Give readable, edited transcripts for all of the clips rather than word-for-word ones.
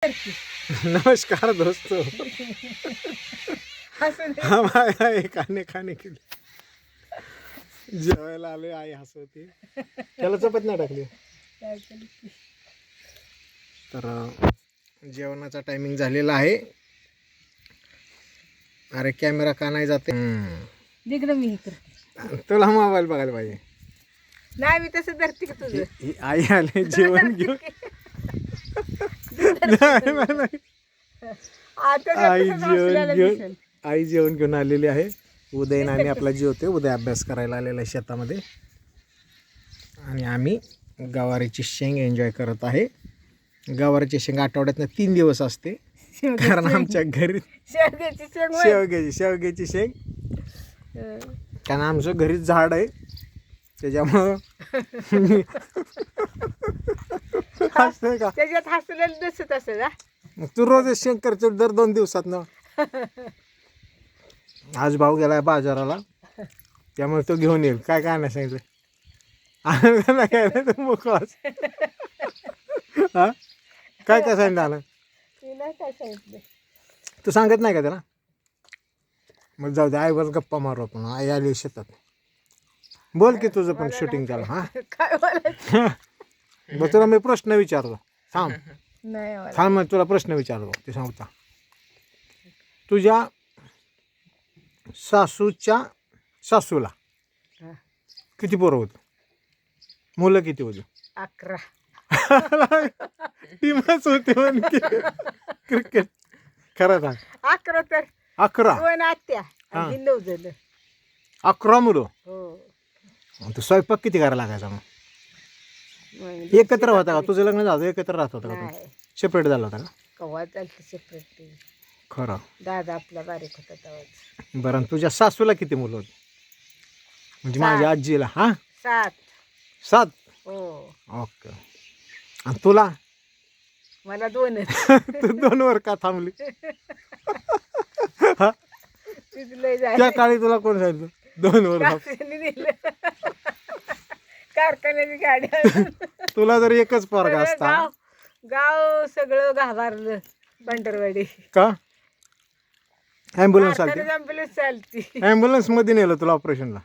नमस्कार दोस्तों। हम आए आहे खाणे के लिए जेवायला आले. आई हसवते त्याला चपात नाही टाकली. तर जेवणाचा टायमिंग झालेला आहे. अरे कॅमेरा का नाही जाते? मी तुला मोबाईल बघायला पाहिजे. नाही मी तसं धरते की तुझं. आई आले जेवण घेऊन. नाही. आई जेवण घेऊन आलेली आहे. उदय आणि आपला जेवते. उदय अभ्यास करायला आलेला आहे शेतामध्ये आणि आम्ही गवारीची शेंग एन्जॉय करत आहे. गवारीची शेंग आठवड्यातनं 3 दिवस असते कारण आमच्या घरी शेवग्याची शेंग कारण आमचं घरीच झाड आहे त्याच्यामुळं हसतंय का? त्याच्यात हसलेलं दिसत असेल. मग तू रोज शेंग करतो दर 2 दिवसात ना. आज भाऊ गेलाय बाजाराला त्यामुळे तो घेऊन येईल. काय काय नाही सांगितलं काय तू मोकळाच. हा काय काय सांगितलं? काय सांगितलं तू सांगत नाही का त्याला? मग जाऊ दे आईवर गप्पा मारू आपण. आई आली शेतात. बोल की तुझं पण शूटिंग त्याला. हा काय बोलायचं? मग तुला मी प्रश्न विचारतो. थांब नाही थांब मग तुला प्रश्न विचारतो ते सांगता. तुझ्या सासूला किती पोरं होती? मुलं किती होती? 11. टीमच होती म्हणजे क्रिकेट. खरं सांग. 11 तर 11. 2 आत्या आणि 9 जण. 11 मुलं. हो. तू स्वयंपाक किती करायला लागायचा? मग मग एकत्र होता का? तुझं लग्न झालं एकत्र राहत होता का? नाही सेपरेट झाला होता का? कव्हा चालतं सेपरेट. खरं. दादा आपला बारीक होता तेव्हाच. बरं तुझ्या सासूला किती मुलं होती? म्हणजे माझ्या आजीला. हा 7. 7. हो. ओके. आणि तुला? मला 2च. तू 2 वर का थांबली? तिथलं जाय त्या काळी तुला कोण सांगितलं 2 वर थांब? कारखान्याची गाडी. तुला जर एकच पोरगा असता. गाव सगळं घाबरलं. पंढरवाडी का? ॲम्ब्युलन्स चालते? ॲम्ब्युलन्स चालती. ॲम्ब्युलन्स मध्ये नेलं तुला ऑपरेशनला?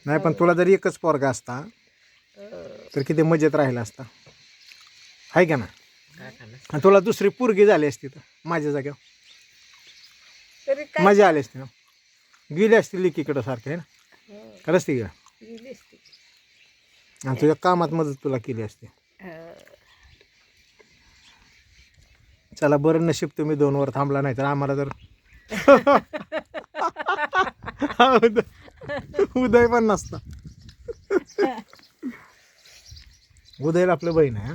नाही पण तुला जर एकच पोरगा असता तर किती मजेत राहिला असता आहे का ना? आणि तुला दुसरी पोरगी झाली असती तर माझ्या जाग्यावर तरी काय मजा आली असती ना. गेली असती लिकीकडं सारखं आहे ना. खरंच ती का? गेली असती. आणि तुझ्या कामात मदत तुला केली असते. चला बरं नशीब तुम्ही 2 वर थांबला नाही तर आम्हाला तर उदय पण नसता. उदयला आपलं बहीण आहे.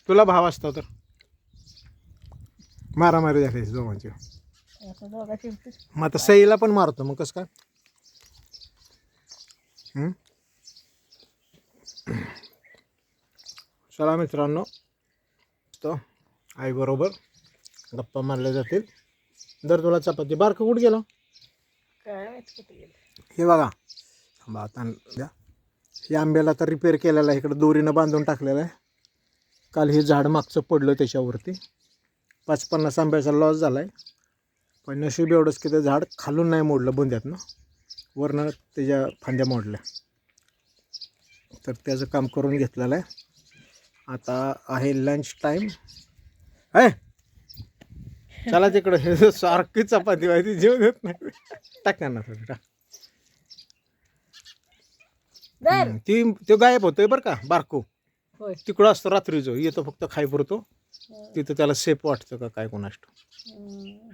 तुला भाव असता तर मारामारी झाली दोघांची. मग आता सईला पण मारतो मग कसं काय? चला मित्रांनो तो आई बरोबर गप्पा मारल्या जातील. दर तुला चपाती. बारकं कुठं गेलं? काय माहित कुठे गेलं. हे बघा थांबा आता द्या. या आंब्याला तर रिपेअर केलेला आहे. इकडं दोरीनं बांधून टाकलेलं आहे. काल हे झाड मागचं पडलं त्याच्यावरती. 50-50 आंब्याचा लॉस झाला आहे. पण नशीब एवढंच की ते झाड खालून नाही मोडलं बुंद्यातनं. वरनं त्याच्या फांद्या मोडल्या. तर त्याचं काम करून घेतलेलं आहे. आता आहे लंच टाईम. आहे चला तिकडं. हे सारखी चपाती व्हायची जेवण देत नाही. टाका ना थोडी टाक. ती तो गायब होतोय बरं का बारको. होय. तिकडं असतो रात्रीचं. येतो फक्त खाई पुरतो. तिथं त्याला सेफ वाटतं का काय कोणाष्ट.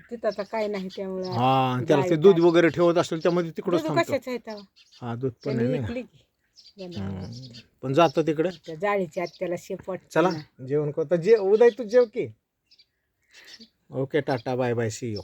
तिथं आता काय नाही त्यामुळे. हा त्याला ते दूध वगैरे ठेवत असेल त्यामध्ये तिकडंच थांबतो. कशाच आहे तेव्हा? हा दूध पण आहे ना. विकली की पण जातो तिकडे. त्या जाळीच्या आत त्याला शेप वाटत. चला जेवण करता. उदय तू जेव की. Okay tata bye bye see you.